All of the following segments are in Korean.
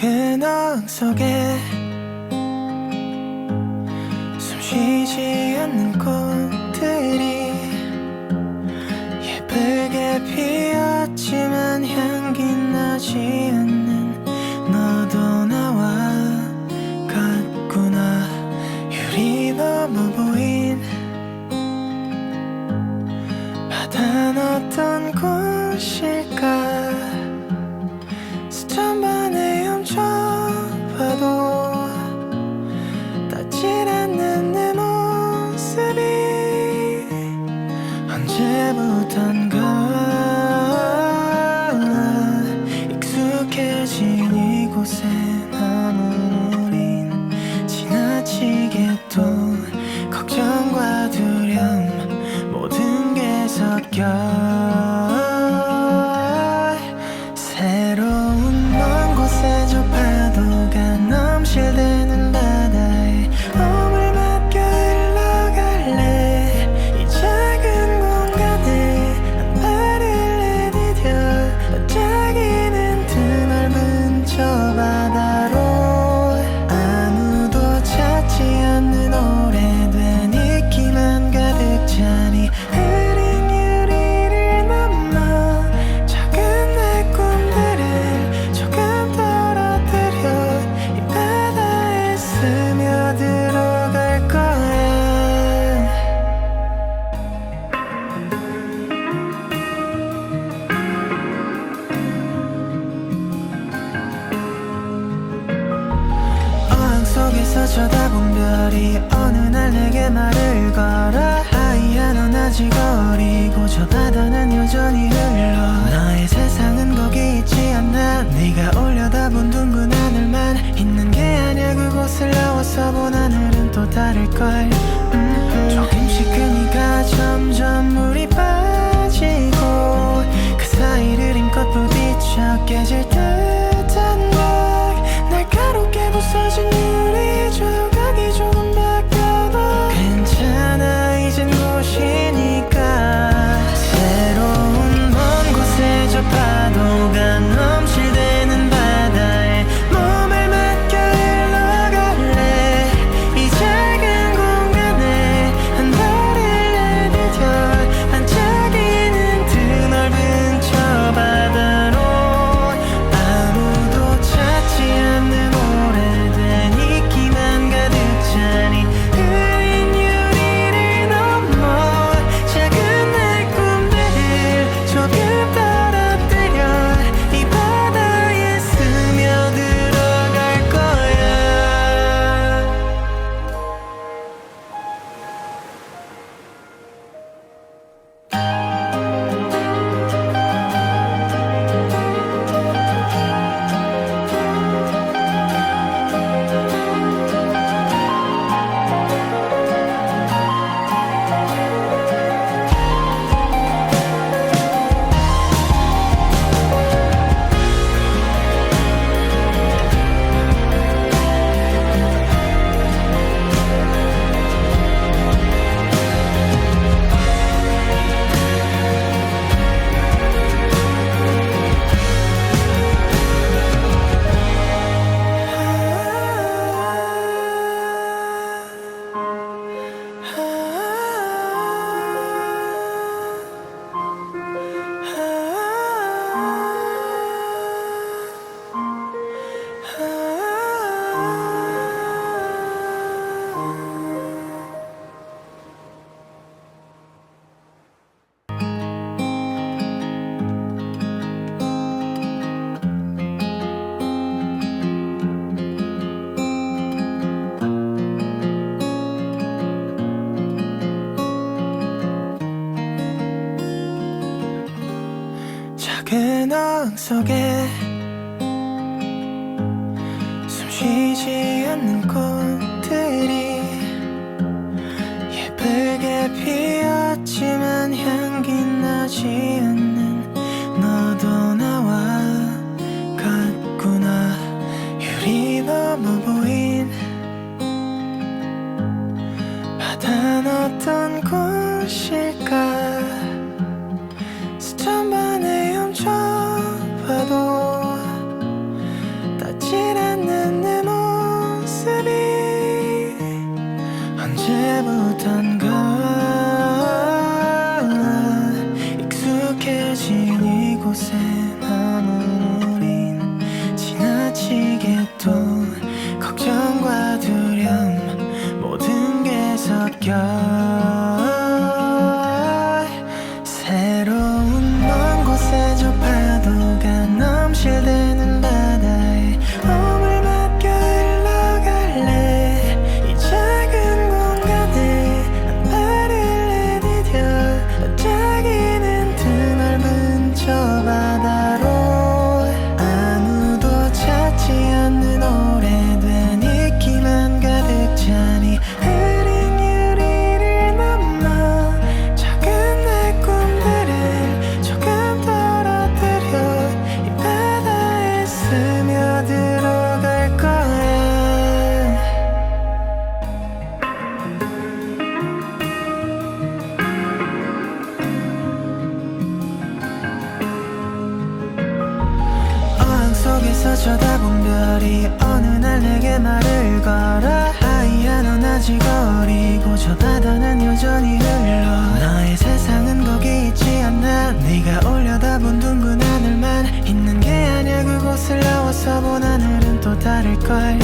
작은 어항 속에 숨쉬지 않는 꽃들이 예쁘게 피었지만 향기 나지 않는 너도 나와 같구나. 유리 넘어 보인 바다는 어떤 곳일까. 수천 번에 훔쳐봐도 닿질 않는 내 모습이 언제부턴가 익숙해진 이곳에 남은 우린 지나치게 또 걱정과 두려움 모든 게 섞여 새로운 먼 곳에 저 파도가 넘실대는 바다에 몸을 맡겨 흘러갈래. 이 작은 공간에 한 발을 내디뎌 반짝이는 드넓은 저 바다로 아무도 찾지 않는 오래된 이끼만 가득 차니 흐린 유리를 넘어 작은 내 꿈들을 조금 떨어뜨려 이 바다에 스며들어갈 거야. 어항 속에서 쳐다본 별이 어느 날 내게 말을 걸어. 아이야 넌 아직 어리고 저 바다는 여전히 흘러. 너의 세상은 거기 있지 않나. 네가 올려다본 둥근 하늘만 있는 게 아냐. 그곳을 나와서 본 하늘은 또 다를걸. 조금씩 그니까 점점 물이 빠지고 그 사이를 힘껏 부딪혀 깨질 듯한 막 날카롭게 부서진 유리 조각이 조금 바뀌어도 괜찮아 이젠 곳이니까. 새로운 먼 곳에 저 파도가 넘실대는 바다에 몸을 맡겨 흘러갈래. 이 작은 공간에 한 발을 내디뎌 반짝이는 드넓은 저 바다로 아무도 찾지 않는 오래된 이끼만 가득 차니 흐린 유리를 넘어 작은 내 꿈들을 조금 떨어뜨려 이 바다에 스며들어갈 거야. 작은 어항 속에 숨쉬지 않는 꽃들이 예쁘게 피었지만 향기 나지 않는 너도 나와 같구나. 유리 넘어 보인 바다는 어떤 곳일까. 수천 번에 훔쳐봐도 닿질 속에서 쳐다본 별이 어느 날 내게 말을 걸어 아이야 넌 아직 어리고 저 바다는 여전히 흘러 너의 세상은 거기 있지 않나 네가 올려다본 둥근 하늘만 있는 게 아냐 그곳을 나와서 본 하늘은 또 다를걸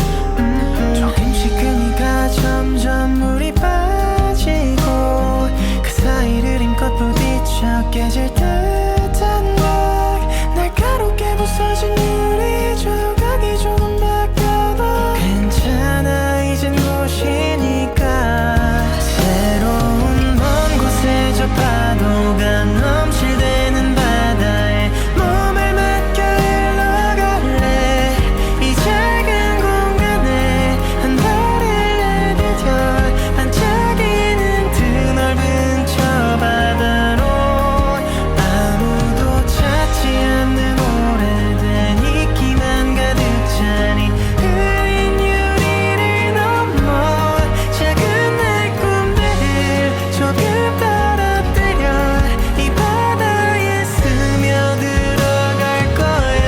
조금씩 그니까 점점 물이 빠지고 그 사이를 힘껏 부딪혀 깨질 듯한 막 날카롭게 부서진 유리 조각이 조금 바뀌어도 괜찮아 이젠 곳이니까 새로운 먼 곳에 저 파도가 넘실대는 바다에 몸을 맡겨 흘러갈래 이 작은 공간에 한 발을 내디뎌 반짝이는 드넓은 저 바다로 아무도 찾지 않는 오래된 이끼만 가득 차니 흐린 유리를 넘어 작은 내 꿈들을 조금 떨어뜨려 이 바다에 스며들어갈 거야.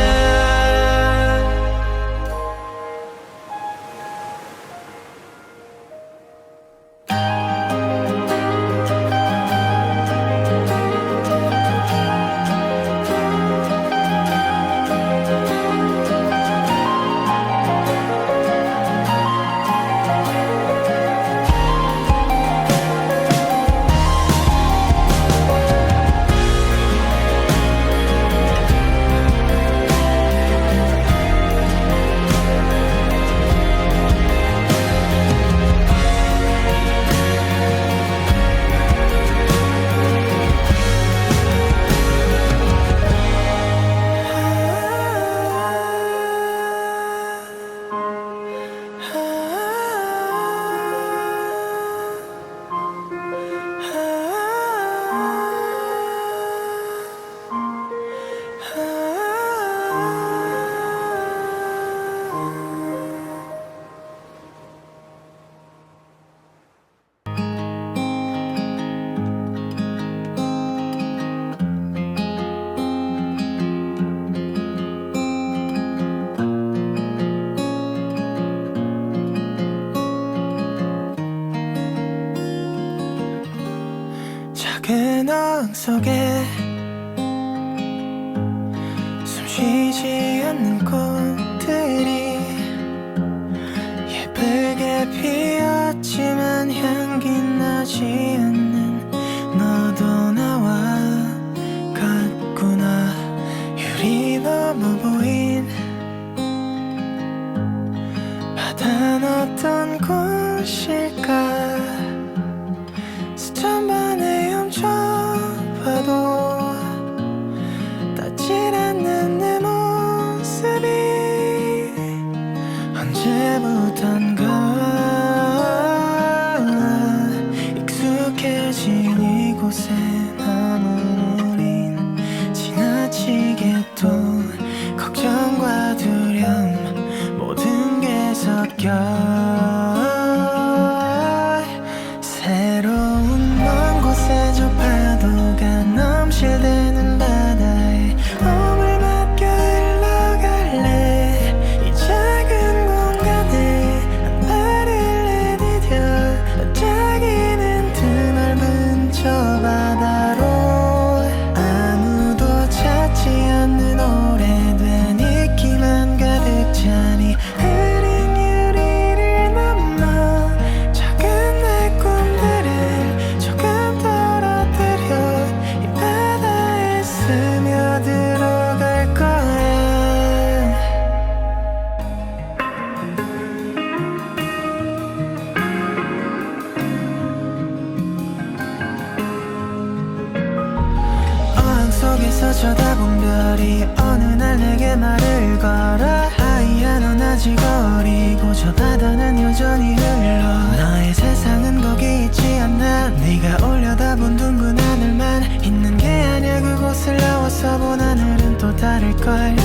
작은 어항 속에 숨쉬지 않는 꽃들이 예쁘게 피었지만 향기 나지 않는 너도 나와 같구나 유리 넘어 보인 바다는 어떤 곳일까 수천 번에 훔쳐봐도 닿질 않는 내 모습이 언제부턴가 익숙해진 이곳에 남은 우린 지나치게 또 걱정과 두려움 모든 게 섞여 새로운 먼 곳에 저 파도가 넘실대는 바다에 몸을 맡겨 흘러갈래 이 작은 공간에 한 발을 내디뎌 반짝이는 드넓은 저 바다로 아무도 찾지 않는 오래된 이끼만 가득 차니 흐린 유리를 넘어 작은 내 꿈들을 조금 떨어뜨려 이 바다에 스며들어갈 거야. 어항 속에서 쳐다본 별이 어느 날 내게 말을 걸어 아이야 넌 아직 어리고 저 바다는 여전히 흘러 너의 세상은 거기 있지 않나 네가 올려다본 둥근 하늘만 있는 게 아냐 그곳을 나와서 본 하늘은 또 다를걸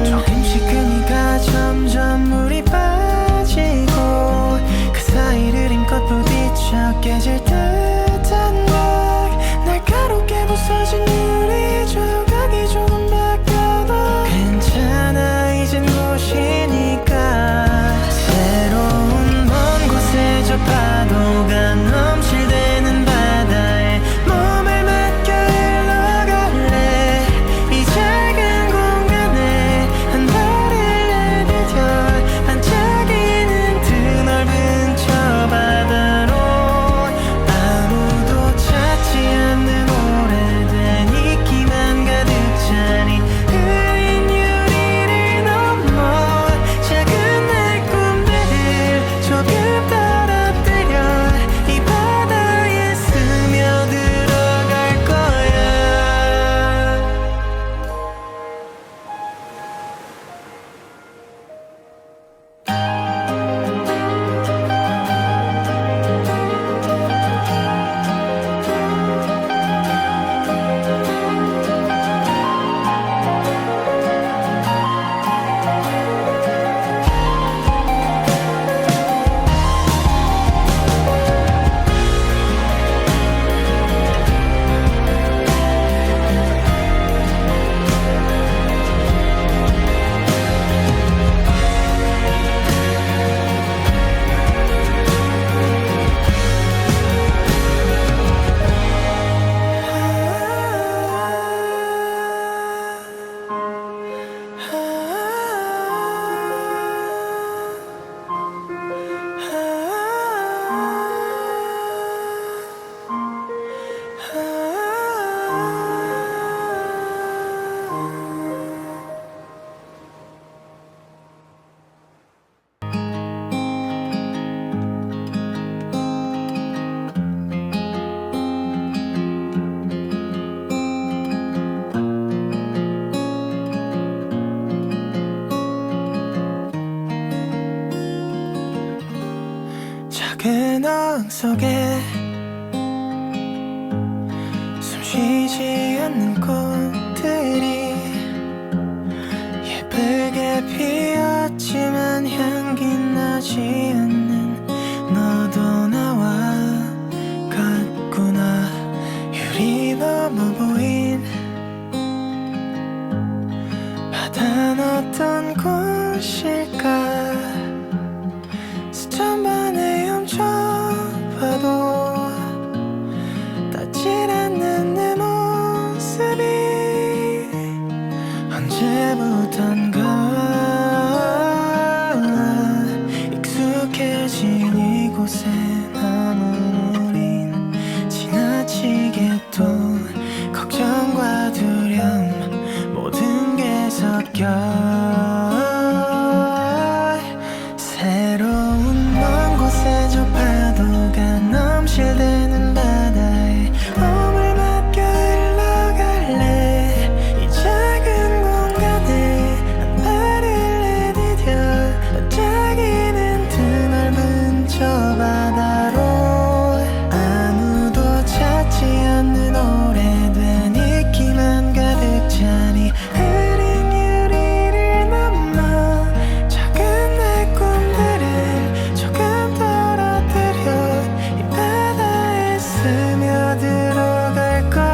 조금씩 그니까 점점 물이 빠지고 그 사이를 힘껏 부딪혀 깨질 듯한 막 날카롭게 부서진 유리 조각이 조금 바뀌어도 괜찮아 작은 어항 속에 숨쉬지 않는 꽃들이 예쁘게 피었지만 향기 나지 않는 너도 나와 같구나. 유리 넘어 보인 바다는 어떤 곳일까. 수천 번에 훔쳐봐도 닿질 않는 내 모습이 언제부턴가 익숙해진 이곳에 남은 우린 지나치게 또 걱정과 두려움 모든 게 섞여 새로운 먼 곳에 저 파도가 넘실대는 바다에 몸을 맡겨 흘러갈래. 이 작은 공간에 한 발을 내디뎌 반짝이는 드넓은 저 바다로 아무도 찾지 않는 오래된 이끼만 가득 차니 흐린 유리를 넘어 작은 내 꿈들을 조금 떨어뜨려 이 바다에 스며들어갈 거야.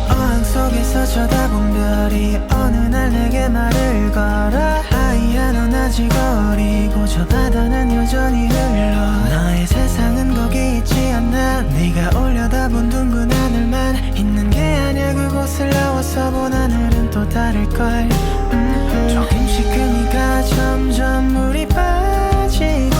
어항 속에서 쳐다본 별이 어느 날 내게 말을 걸어. 아이야 넌 아직 어리고 저 바다는 여전히 흘러. 너의 세상은 거기 있지 않나. 네가 올려다본 둥근 하늘만 있는 게 아니야. 그곳을 나와서 본 하늘은 또 다를걸. 조금씩 금이가 점점 물이 빠지고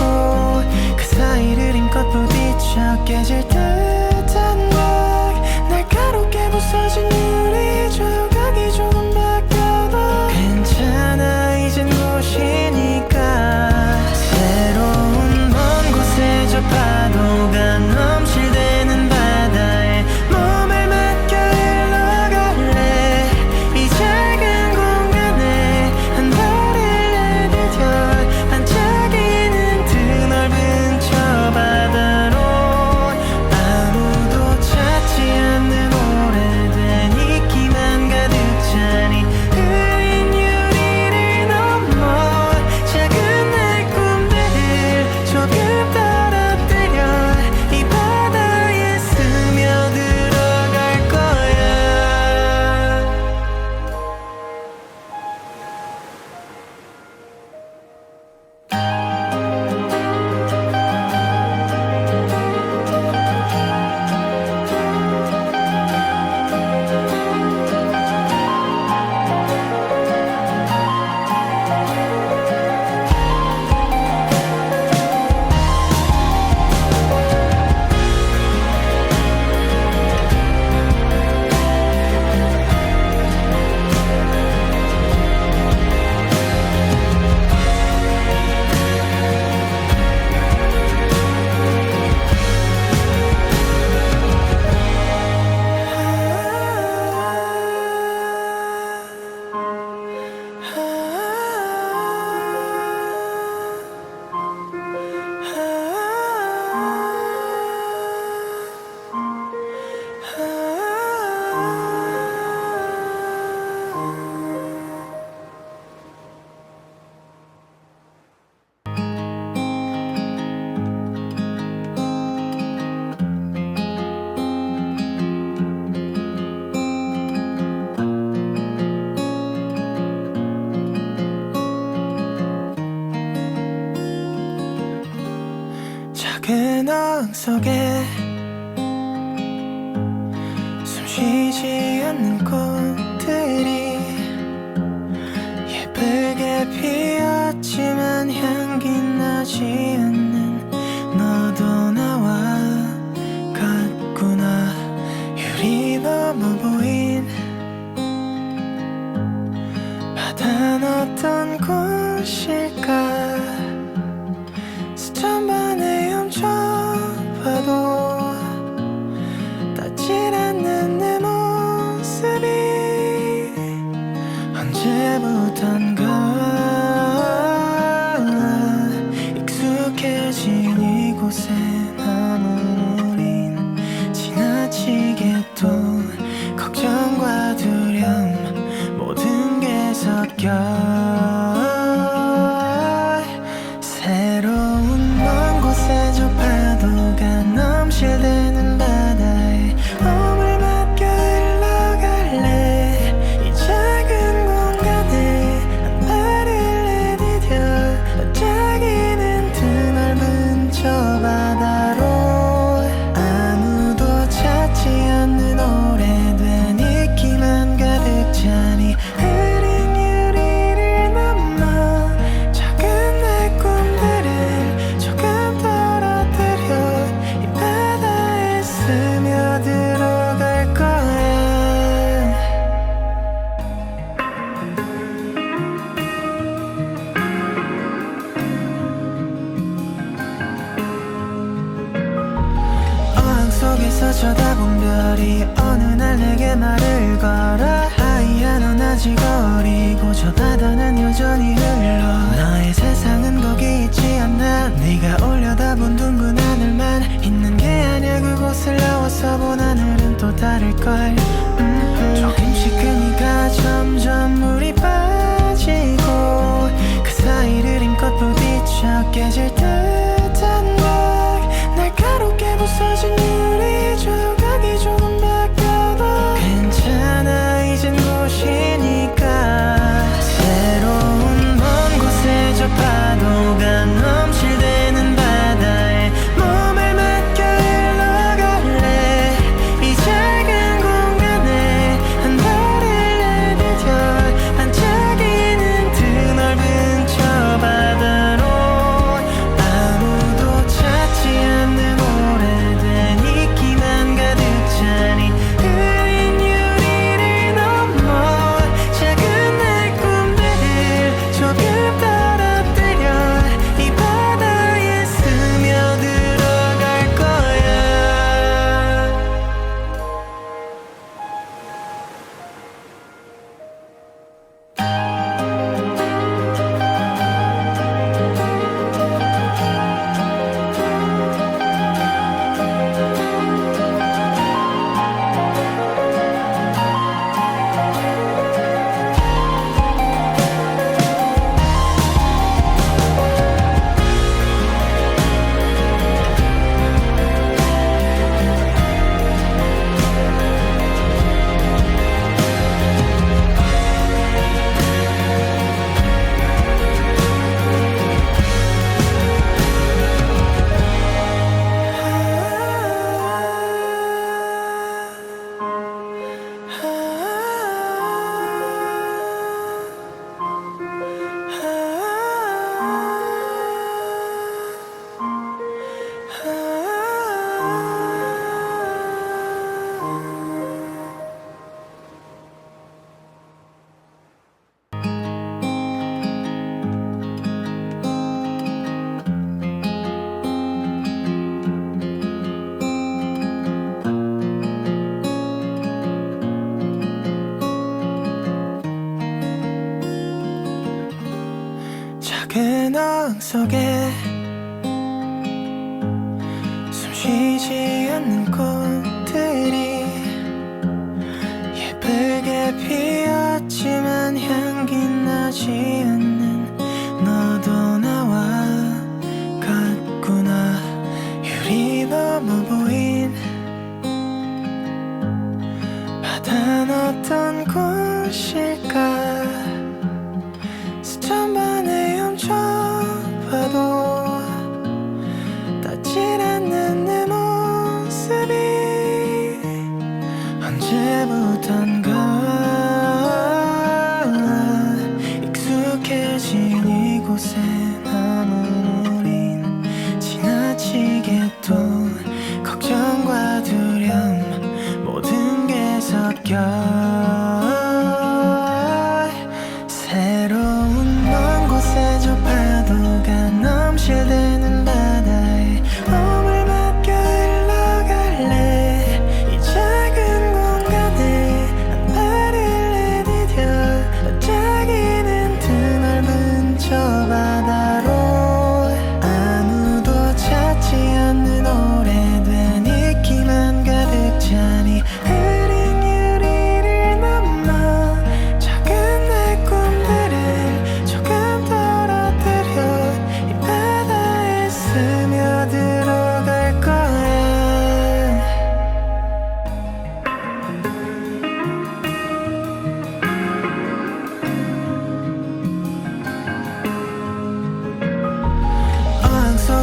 그 사이를 힘껏 부딪혀 깨질 듯한 막 날카롭게 부서진 유리 조각이 조금 바뀌어도 괜찮아 이젠 곳이니까. 새로운 먼 곳에 저 파도가 넘실대는 바다에 몸을 맡겨 흘러갈래. 이 작은 공간에 한 발을 내디뎌 반짝이는 드넓은 저 바다로 아무도 찾지 않는 오래된 이끼만 가득 차니 흐린 유리를 넘어 작은 내 꿈들을 조금 떨어뜨려 이 바다에 스며들어갈 거야. 작은 어항 속에 숨쉬지 않는 꽃들이 예쁘게 피었지만 향기 나지 않는 너도 나와 같구나. 유리 넘어 보인 바다는 어떤 곳일까. 수천 번에 훔쳐봐도 닿질 않는 곳에 남은 우린 지나치게 또 걱정과 두려움 모든 게 섞여 새로운 먼 곳에 저 파도가 넘실대는 바다에 몸을 맡겨 흘러갈래 이 작은 공간에 한 발을 내디뎌 반짝이는 드넓은 저 바다로 아무도 찾지 않는 오래된 이끼만 가득 차니 흐린 유리를 넘어 작은 내 꿈들을 조금 떨어뜨려 이 바다에 스며들어갈 거야. 어항 속에서 쳐다본 별이 어느 날 내게 말을 걸어 아이야 넌 아직 어리고 저 바다는 여전히 흘러 너의 세상은 거기 있지 않나 네가 올려다본 둥근 하늘만 있는 게 아니야 그곳을 나와서 본 하늘은 또 다를걸 조금씩 금이가 점점 물이 빠지고 그 사이를 힘껏 부딪혀 깨질 듯한 막 날카롭게 부서진 유리 조각이 조금 바뀌어도 괜찮아 이젠 곳이니까 새로운 먼 곳에 저 파도가 넘실대는 바다에 몸을 맡겨 흘러갈래 이 작은 공간에 한 발을 내디뎌 반짝이는 드넓은 저 바다로 아무도 찾지 않는 오래된 이끼만 가득 차니 흐린 유리를 넘어 작은 내 꿈들을 조금 떨어뜨려 이 바다에 스며들어갈 거야. 작은 어항 속에 숨 쉬지 않는 꽃들이 예쁘게 피었지만 향기 나지 않는 너도 나와 같구나 유리 넘어 보인 바다는 어떤 곳일까 수천 번에 훔쳐봐도 닿질 않는 내 모습이 언제부턴가 익숙해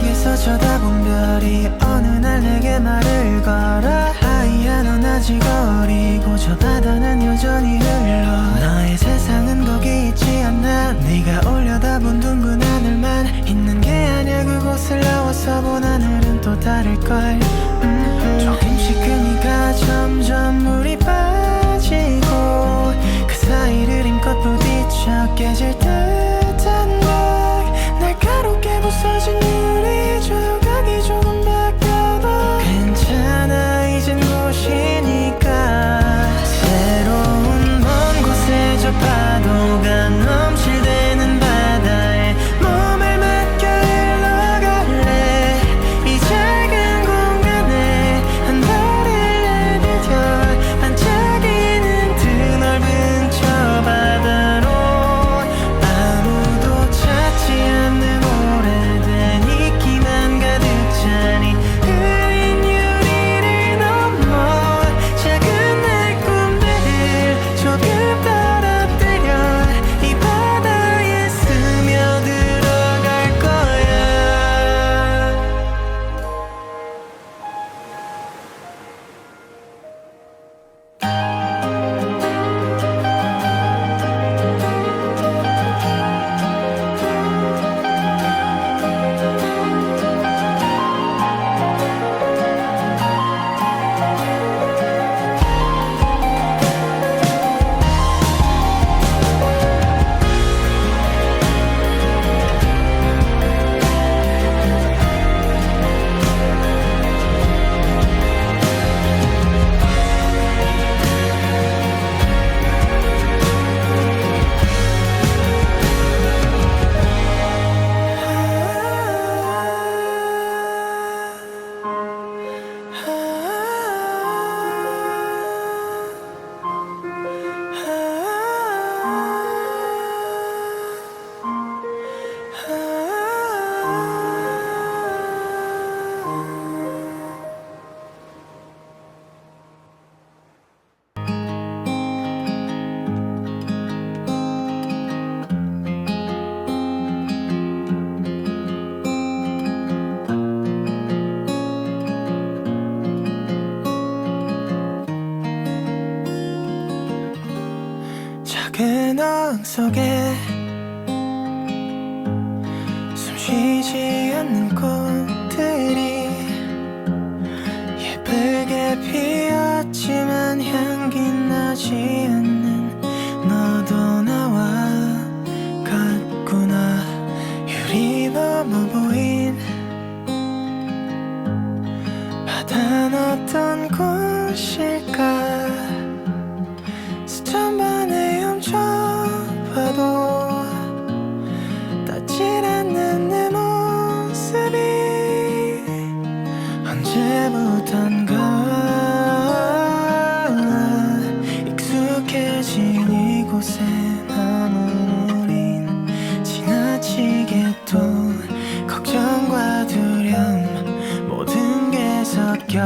속에서 쳐다본 별이 어느 날 내게 말을 걸어 하얀 넌 아직 어리고 저 바다는 여전히 흘러 너의 세상은 거기 있지 않나 네가 올려다본 둥근 하늘만 있는 게 아니야 그곳을 나와서 본 하늘은 또 다를걸 조금씩 그니까 점점 물이 빠지고 그 사이를 힘껏 부딪혀 깨질 듯한 막 날카롭게 부서진 유리 조각이 조금 바뀌어도 괜찮아 이젠 곳이니까 새로운 먼 곳에 저 파도가 넘실대는 바다에 몸을 맡겨 흘러갈래 이 작은 공간에 한 발을 내디뎌 반짝이는 드넓은 저 바다로 아무도 찾지 않는 오래된 이끼만 가득 차니 흐린 유리를 넘어 작은 내 꿈들을 조금 떨어뜨려 이 바다에 스며들어갈 거야 작은 어항 속에 숨쉬지 않는 꽃들이 예쁘게 피었지만 향기 나지 않는 너도 나와 같구나 유리 넘어 보인 바다는 어떤 곳일까 수천 번에 훔쳐봐도 닿질 않는 내 모습이 언제부턴가 익숙해진 이곳에 남은 우린 지나치게 또 걱정과 두려움 모든 게 섞여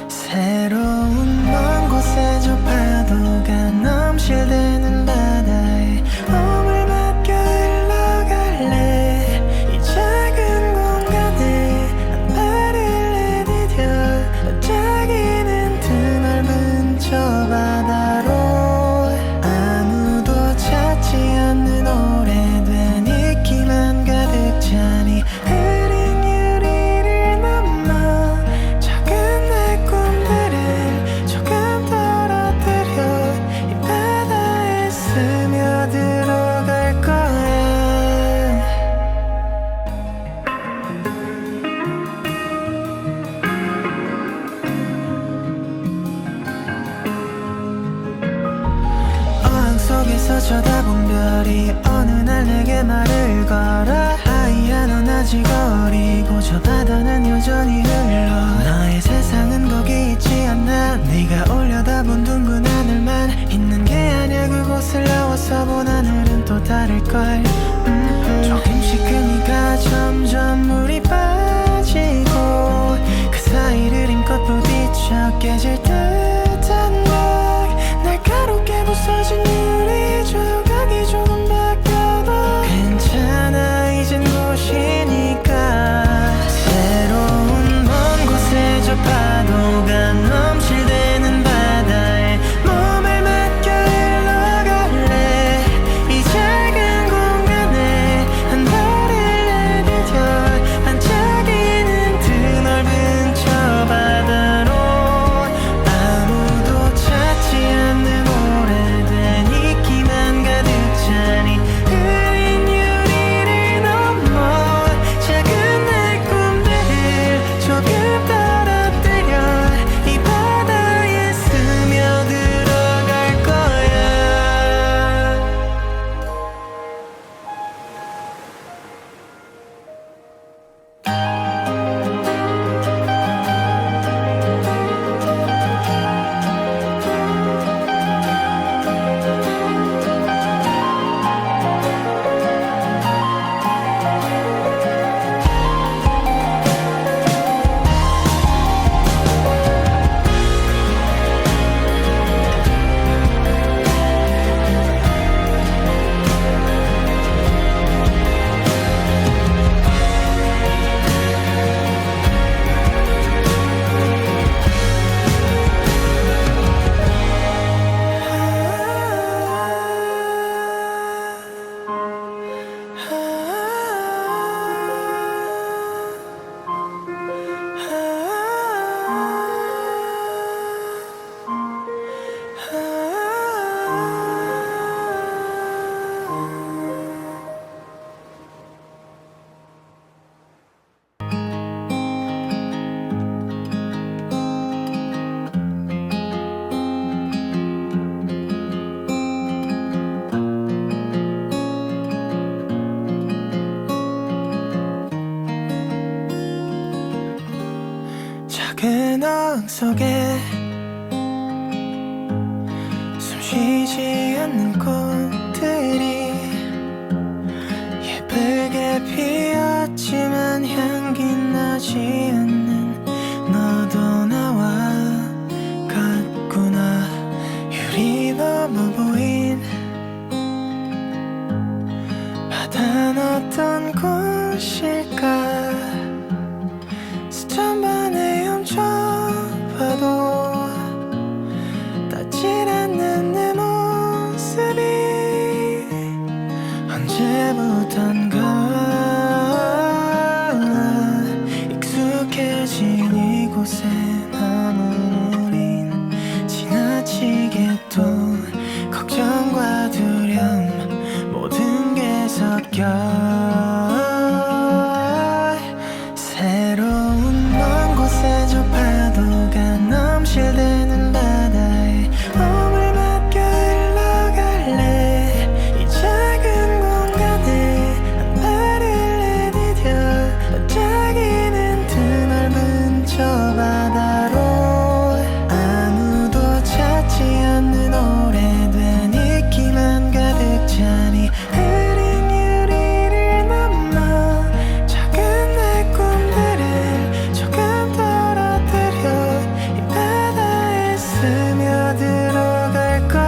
새로운 먼 곳에 저 파도가 넘실대는 바다에 몸을 맡겨 흘러갈래 이 작은 공간에 한 발을 내디뎌 반짝이는 드넓은 저 바다로 아무도 찾지 않는 오래된 이끼만 가득 차니 흐린 유리를 넘어 작은 내 꿈들을 조금 떨어뜨려 이 바다에 스며들어갈 거야 어항 속에서 쳐다본 별이 어느 날 내게 말을 걸어 하얀 넌 아직 어리고 저 바다는 여전히 흘러 너의 세상은 거기 있지 않나 네가 올려다본 둥근 하늘만 있는 게 아니야 그곳을 나와서 본 하늘은 또 다를걸 조금씩 그니까 점점 물이 빠지고 그 사이를 힘껏 부딪혀 깨질 듯한 막 날카롭게 부서진 유리 조각이 조금 바뀌어도 괜찮아 작은 어항 속에 숨쉬지 않는 꽃들이 예쁘게 피었지만 향기 나지 않는 너도 나와 같구나. 유리 넘어 보인 바다는 어떤 곳일까. 수천 번에 훔쳐봐도 닿질 않는 내 모습이 언제부턴가 익숙해진 이곳에 남은 우린 지나치게 또 걱정과 두려움 모든 게 섞여 새로운 먼 곳에 저 파도가 넘실대는 바다에 몸을 맡겨 흘러갈래. 이 작은 공간에 한 발을 내디뎌 반짝이는 드넓은 저 바다로 아무도 찾지 않는 오래된 이끼만 가득 차니 흐린 유리를 넘어 작은 내 꿈들을 조금 떨어뜨려 이 바다에 스며들어갈 거야.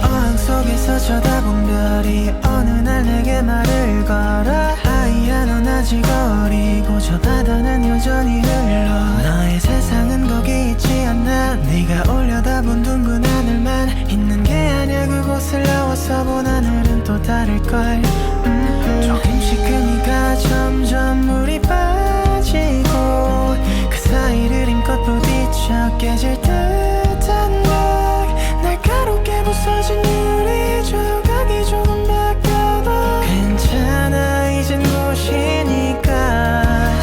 어항 속에서 쳐다본 별이 어느 날 내게 말을 걸어. 아이야 넌 아직 어리고 저 바다는 여전히 흘러. 너의 세상은 거기 있지 않나. 네가 올려다본 둥근 하늘만 있는 게 아니야. 그곳을 나와서 본 하늘은 또 다를걸. 조금씩 그니까 점점 물이 빠지고 그 사이를 힘껏 부딪혀 깨질 듯한 벽. 날카롭게 부서진 유리 조각이 조금 바뀌어도 괜찮아 이젠 곳이니까.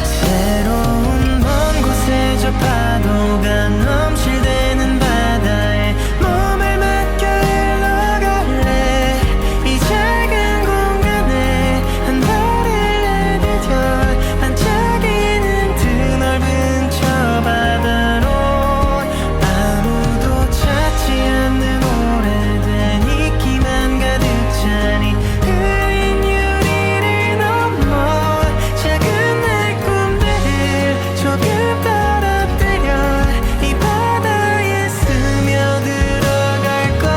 새로운 먼 곳에 저 파도가 넘실대는 바다에 몸을 맡겨 흘러갈래. 이 작은 공간에 한 발을 내디뎌 반짝이는 드넓은 저 바다로 아무도 찾지 않는 오래된 이끼만 가득 차니 흐린 유리를 넘어 작은 내 꿈들을 조금 떨어뜨려 이 바다에 스며들어갈 거야.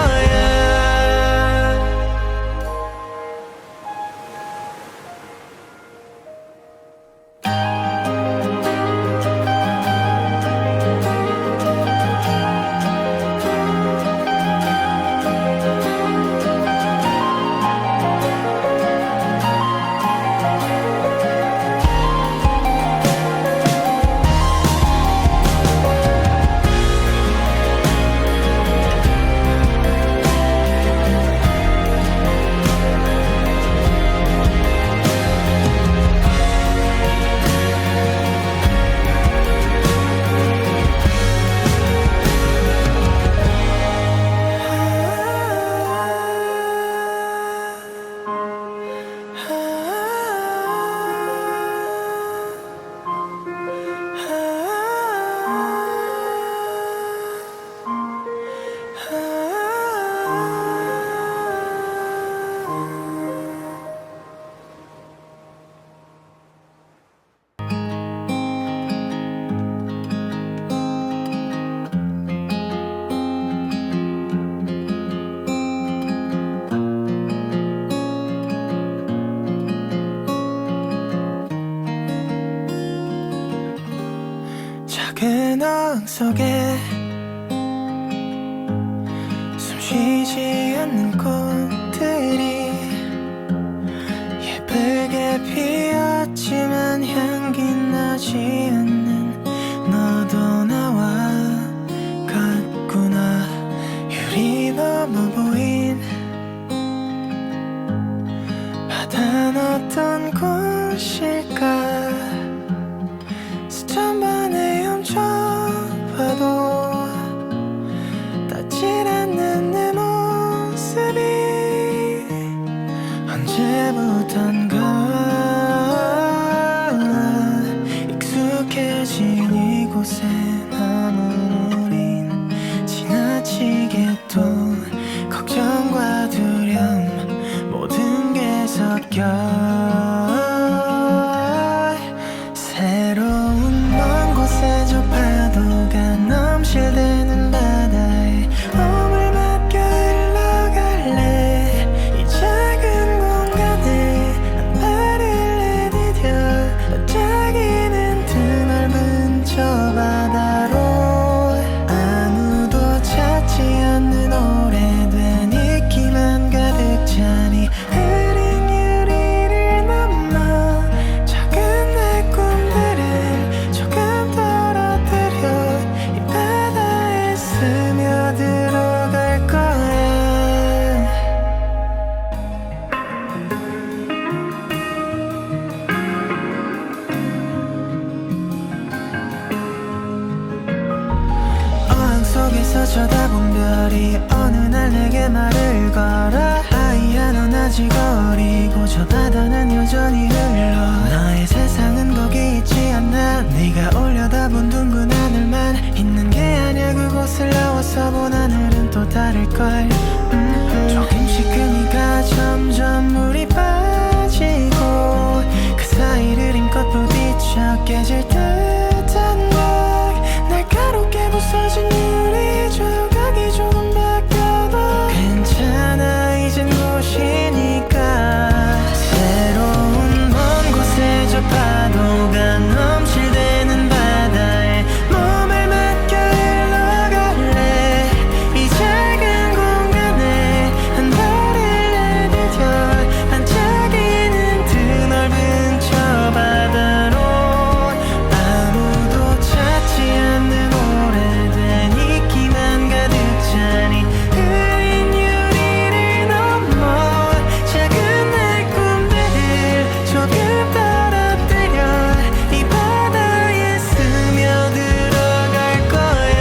작은 어항 속에 숨쉬지 않는 꽃들이 예쁘게 피었지만 향기 나지 않는 너도 나와 같구나. 유리 넘어 보인 바다는 어떤 곳일까. 수천 번에 훔쳐봐도 닿질 익숙해진 이곳에 남은 우린 지나치게 또 걱정과 두려움 모든 게 섞여 새로운 먼 곳에 저 파도가 넘실대는 바다에 몸을 맡겨 흘러갈래 이 작은 공간에 한 발을 내디뎌 반짝이는 드넓은 저 바다로 아무도 찾지 않는 오래된 이끼만 가득 찬 이 흐린 유리를 넘어 작은 내 꿈들을 조금 떨어뜨려 이 바다에 스며들어갈 거야. 어항 속에서 쳐다본 별이 어느 날 내게 말을 걸어 아이야 넌 아직 어리고 저 바다는 여전히 흘러 너의 세상은 거기 있지 않나 네가 올려다본 둥근 하늘만 있는 게 아니야 그곳을 나와서 본 하늘은 또 다를걸 조금씩 그니까 점점 물이 빠지고 그 사이를 힘껏 부딪혀 깨질 듯한 막 날카롭게 부서진 유리 조각이 조금 바뀌어도 괜찮아 이젠 곳이니까 새로운 먼 곳에 저 파도가 넘실대는 바다에 몸을 맡겨 흘러갈래 이 작은 공간에 한 발을 내디뎌 반짝이는 드넓은 저 바다로 아무도 찾지 않는 오래된 이끼만 가득 찬 이 흐린 유리를 넘어 작은 내 꿈들을 조금 떨어뜨려 이 바다에 스며들어갈 거야.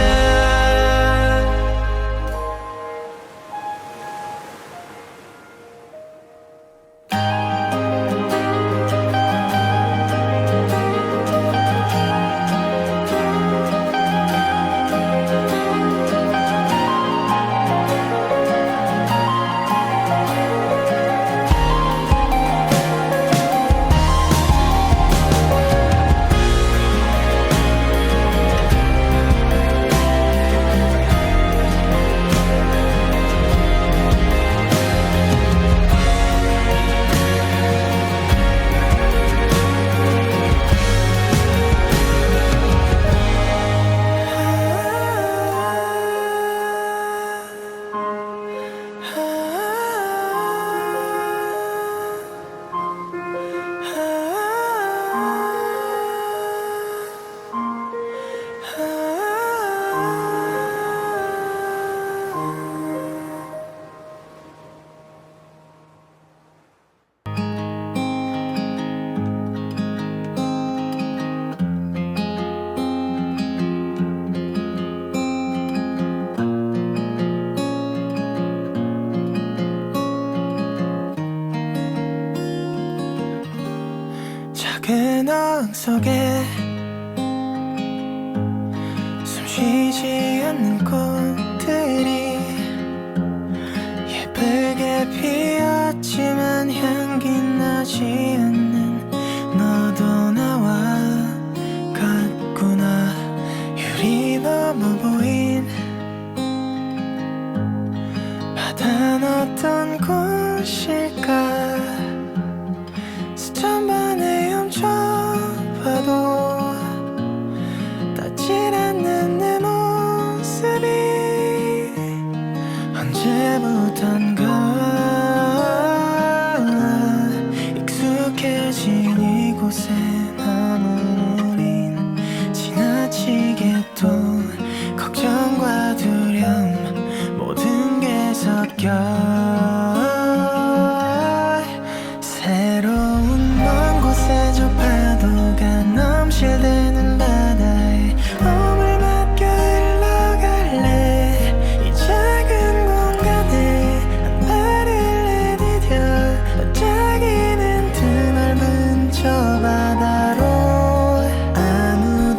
작은 어항 속에 숨 쉬지 않는 꽃들이 예쁘게 피었지만 향기 나지 않는 너도 나와 같구나 유리 넘어 보인 바다는 어떤 곳일까 수천 번에 훔쳐봐도 닿질 않는 내 모습이 언제부턴가 익숙해진 이곳에 남은 우린 지나치게 또 걱정과 두려움 모든 게 섞여 새로운 먼 곳에 저 파도가 넘실대는 바다에 몸을 맡겨 흘러갈래 이 작은 공간에 한 발을 내디뎌 반짝이는 드넓은 저 바다로 아무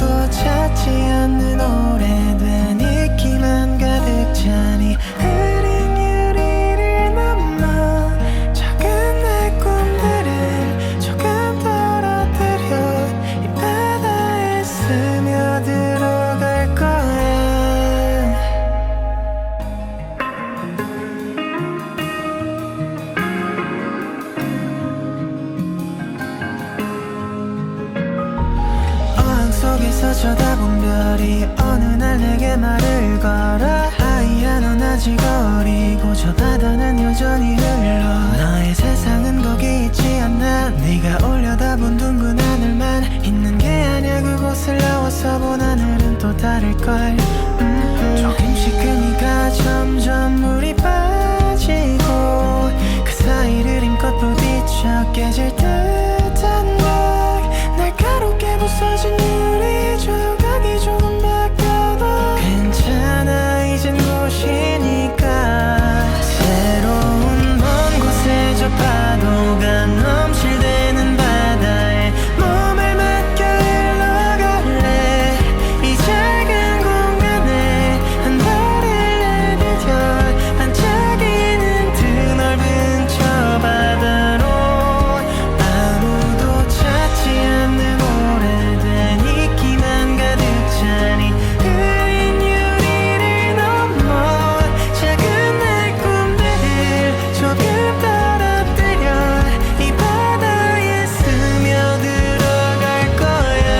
스며들어갈 거야. 어항 속에서 쳐다본 별이 어느 날 내게 말을 걸어. 아이야 넌 아직 어리고 저 바다는 여전히 흘러. 너의 세상은 거기 있지 않나. 네가 올려다본 둥근 하늘만 있는 게 아냐. 그곳을 나와서 본 하늘은 또 다를걸. 조금씩 그니가 점점 물이 빠지고 그 사이를 힘껏 부딪혀 깨질 듯한 막 날카롭게 부서진 유리 조각이 조금 바뀌어도 괜찮아 이젠 곳이니까. 새로운 먼 곳에 저 파도가 넘실대는 바다에 몸을 맡겨 흘러갈래. 이 작은 공간에 한 발을 내디뎌 반짝이는 드넓은 저 바다로. 아무도 찾지 않는 오래된 이끼만 가득 차니 흐린 유리를 넘어 작은 내 꿈들을 조금 떨어뜨려 이 바다에 스며들어갈 거야.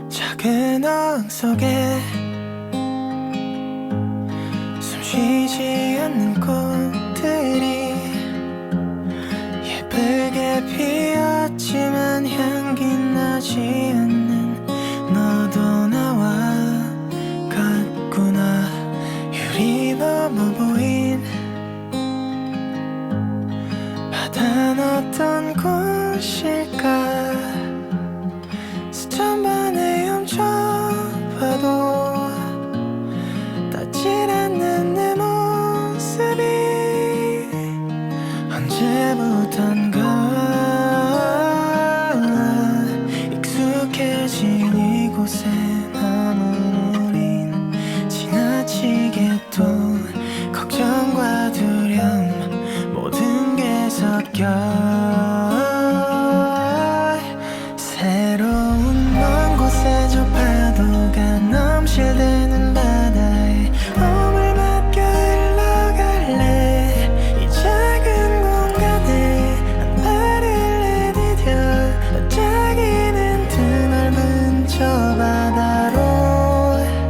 작은 어항 속에 숨쉬지 않는 꽃들이 예쁘게 피었지만 향기 나지 않는 너도 나와 같구나. 유리 넘어 보인 바다는 어떤 곳일까. 수천 번에 훔쳐봐도 닿질 않는 내 모습이 언제부턴가 익숙해진 이곳에 남은 우린 지나치게 또 걱정과 두려움 모든 게 섞여. 새로운 먼 곳에 저 파도가 넘실대는 바다에 몸을 맡겨 흘러갈래. 이 작은 공간에 한 발을 내디뎌 반짝이는 드넓은 저 바다로.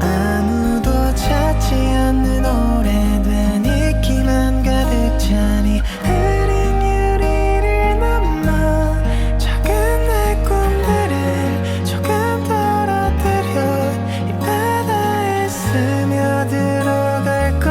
아무도 찾지 않는 오래된 이끼만 가득 차니 흐린 유리를 넘어 작은 내 꿈들을 조금 떨어뜨려 이 바다에 스며들어갈 거야.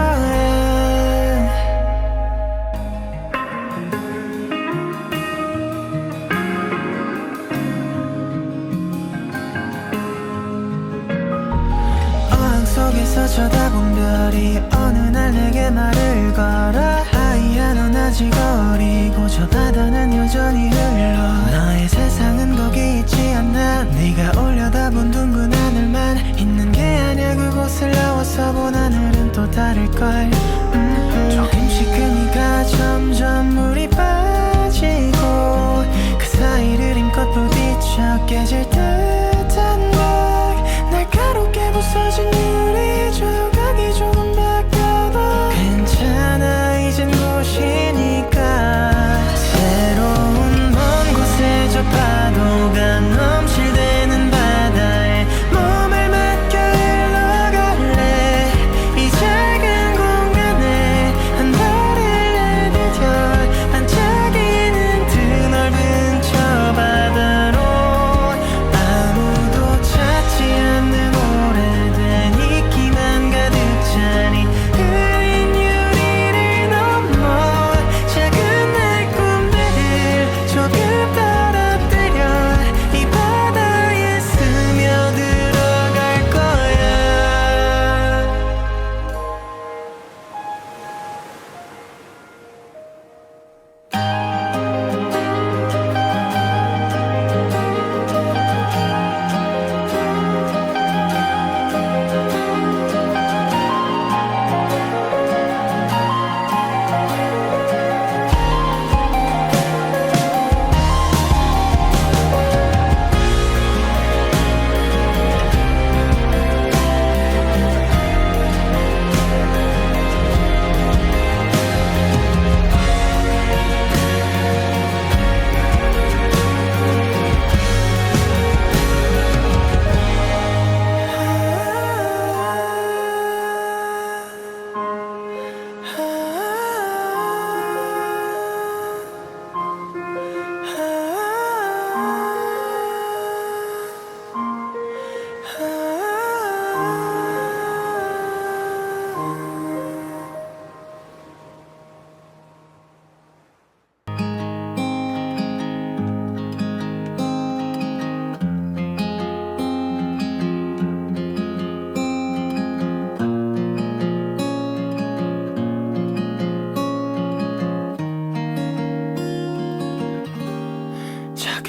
어항 속에서 쳐다본 별이 어느 날 내게 말을 걸어. 아이야 넌 아직 어리고 저 바다는 여전히 흘러. 너의 세상은 거기 있지 않나. 네가 올려다본 둥근 하늘만 있는 게 아냐. 그곳을 나와서 본 하늘은 또 다를걸. 조금씩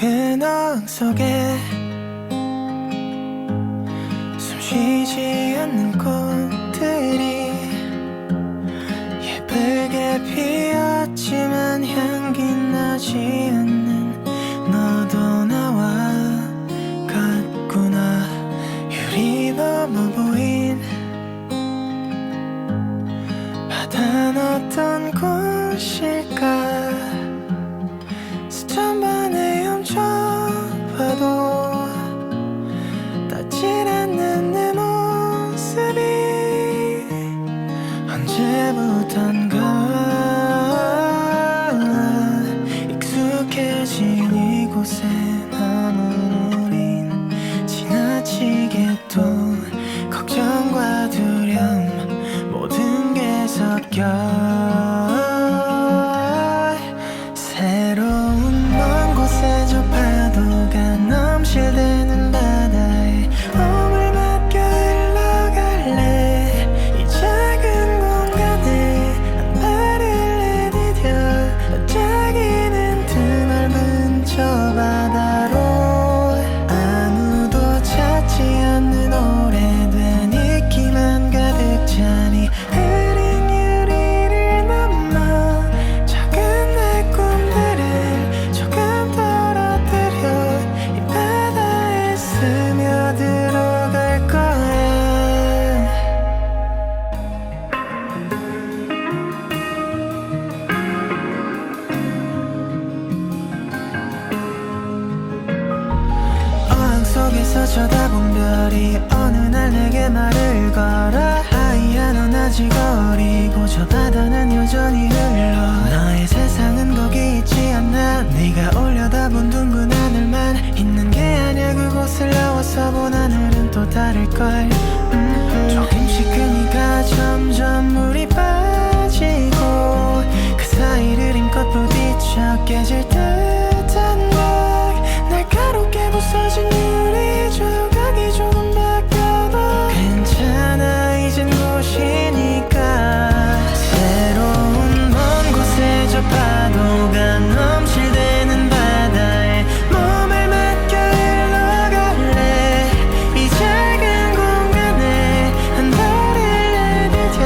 작은 어항 속에 숨쉬지 않는 꽃들이 예쁘게 피었지만 향기 나지 않는 너도 나와 같구나. 유리 넘어 보인 바다는 어떤 곳일까. 수천 번에 훔쳐봐도 닿질 않는 내 모습이 언제부턴가 익숙해진 이곳에 남은 우린 지나치게 또 걱정과 두려움 모든 게 섞여 새로운 먼 곳에 저 파도가 넘실대는 바다에 몸을 맡겨 흘러갈래. 이 작은 공간에 한 발을 내디뎌 반짝이는 드넓은 저 바다로 아무도 찾지 않는 오래된 이끼만 가득 차니 흐린 유리를 넘어 작은 내 꿈들을 조금 떨어뜨려 이 바다에 스며들어갈 거야. 어항 속에서 쳐다본 별이 어느 날 내게 말을 걸어. 아이야 넌 아직 어리고 저 바다는 여전히 흘러. 너의 세상은 거기 있지 않나. 네가 올려다본 둥근 하늘만 있는 게 아니야. 그곳을 나와서 본 하늘은 또 다를걸. 조금씩 그니까 점점 물이 빠지고 그 사이를 힘껏 부딪혀 깨질 듯한 막 날카롭게 부서진 유리 조각이 조금 바뀌어도 괜찮아. 이젠 곳이니까. 새로운 먼 곳에 저 파도가 넘실대는 바다에 몸을 맡겨 흘러갈래. 이 작은 공간에 한 발을 내디뎌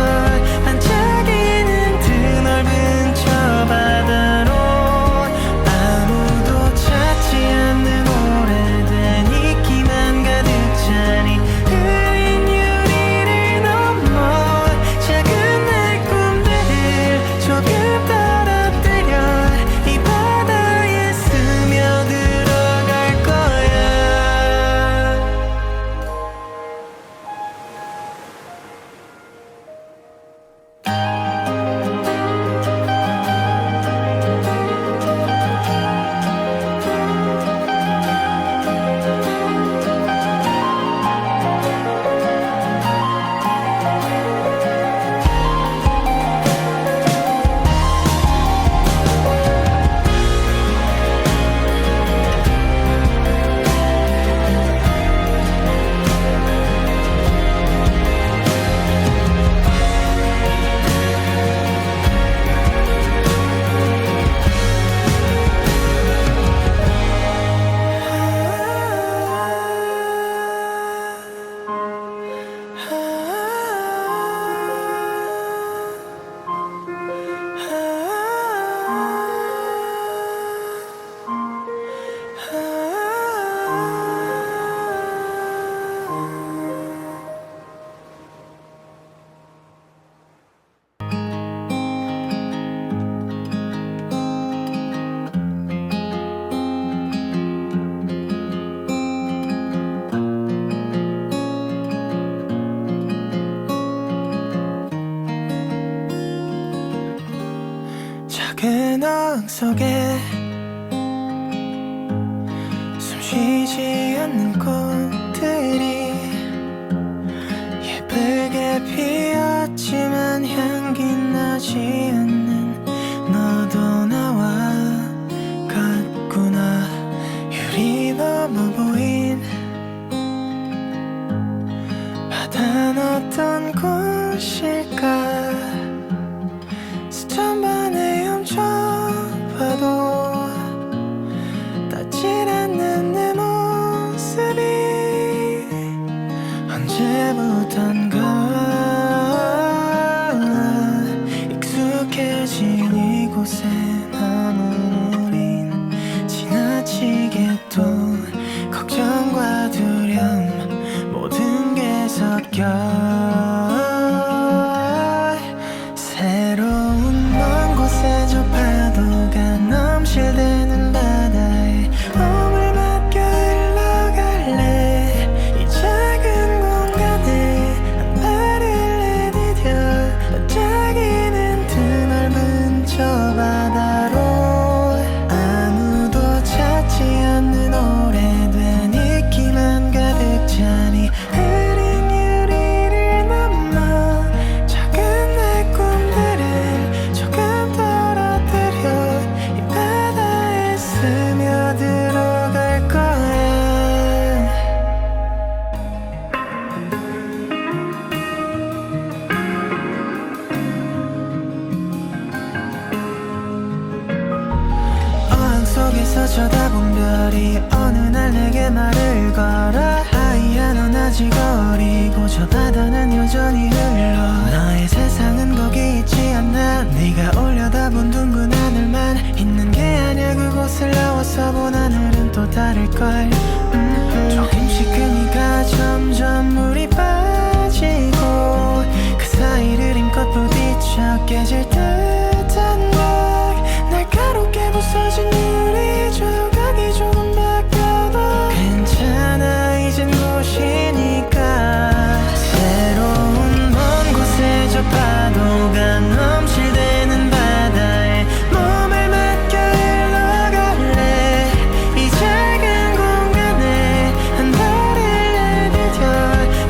반짝이는 드넓은 저 바다로 아무도 찾지 않는 오래된 이끼만 가득 차니 흐린 유리를 넘어 작은 내 꿈들을 조금 떨어뜨려 이 바다에 스며들어갈 거야. 작은 어항 속에 숨쉬지 않는 꽃들이 예쁘게 피었지만 향기 나지 않는 너도 나와 같구나. 유리 넘어 보인 바다는 어떤 곳일까. 수천 번에 훔쳐봐도 닿질 익숙해진 이곳에 남은 우린 지나치게 또 걱정과 두려움 모든 게 섞여 새로운 먼 곳에 저 파도가 넘실대는 바다에 몸을 맡겨 흘러갈래 이 작은 공간에 한 발을 내디뎌 반짝이는 드넓은 저 바다로 아무도 찾지 않는 오래된 이끼만 가득 차니 흐린 유리를 넘어 작은 내 꿈들을 조금 떨어뜨려 이 바다에 스며들어갈 거야 어항 속에서 쳐다본 별이 어느 날 내게 말을 걸어 아이야 넌 아직 어리고 저 바다는 여전히 흘러 너의 세상은 거기 있지 않나 네가 올려다본 둥근 하늘만 있는 게 아냐 그곳을 나와서 본 하늘은 또 다를걸 조금씩 그니가 점점 물이 빠지고 그 사이를 힘껏 부딪혀 깨질 듯한 막 날카롭게 부서진 유리 조각이 조금 바뀌어도 괜찮아 이젠 곳이니까 새로운 먼 곳에 저 파도가 넘실대는 바다에 몸을 맡겨 흘러갈래 이 작은 공간에 한 발을 내디뎌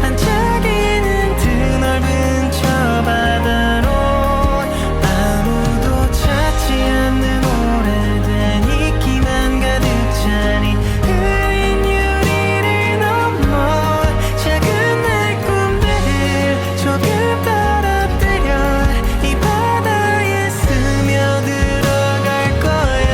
반짝이는 드넓은 저 바다로 아무도 찾지 않는 오래된 이끼만 가득 차니 흐린 유리를 넘어 작은 내 꿈들을 조금 떨어뜨려 이 바다에 스며들어갈 거야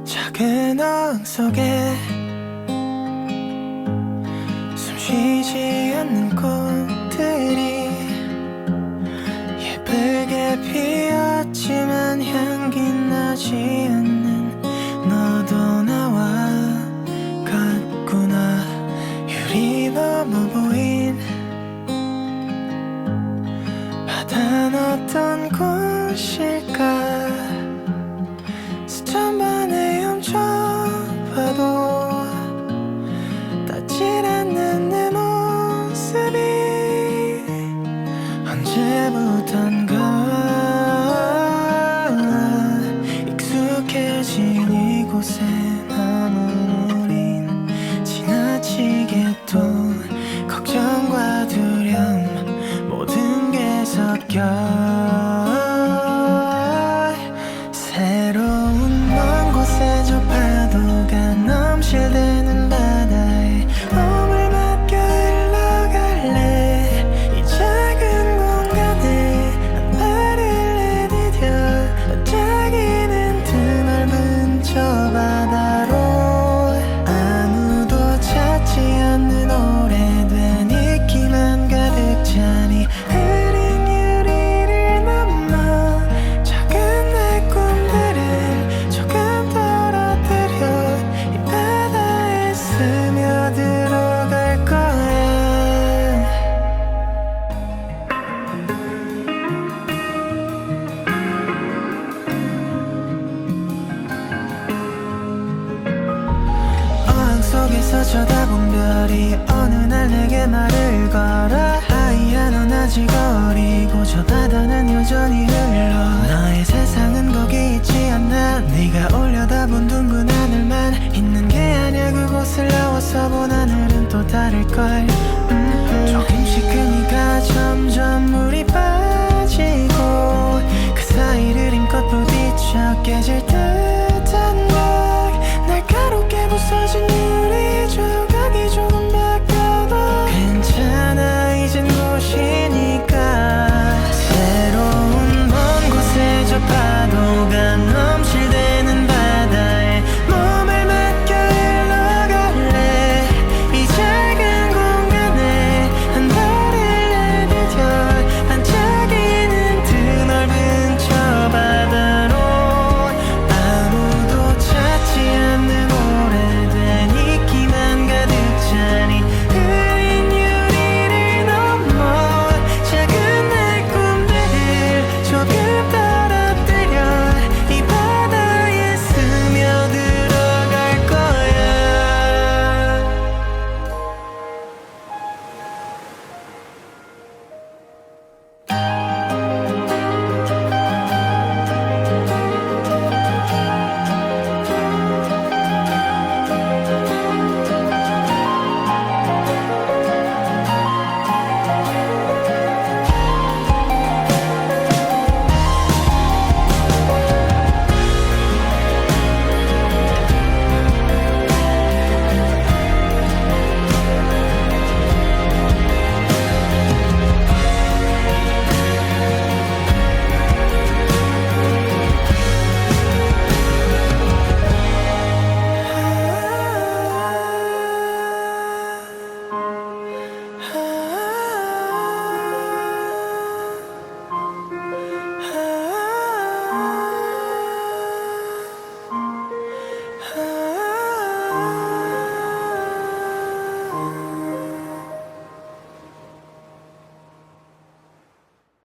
작은 어항 속에 숨쉬지 않는 꽃들이 예쁘게 피었지만 향기 나지 않는 너도 나와 같구나 유리 넘어 보인 바다는 어떤 곳일까 수천 번에 훔쳐봐도 닿질 않는 내 모습이 언제부턴가 익숙해진 이곳에 남은 우린 지나치게 또 걱정과 두려움 모든 게 섞여 새로운 먼 곳에 저 파도가 넘실대는 바다에 몸을 맡겨 흘러갈래 이 작은 공간에 한 발을 내디뎌 반짝이는 드넓은 저 바다로 아무도 별이 어느 날 내게 말을 걸어 하이야 넌 아직 어리고 저 바다는 여전히 흘러 너의 세상은 거기 있지 않나 네가 올려다본 둥근 하늘만 있는 게 아니야 그곳을 나와서 본 하늘은 또 다를걸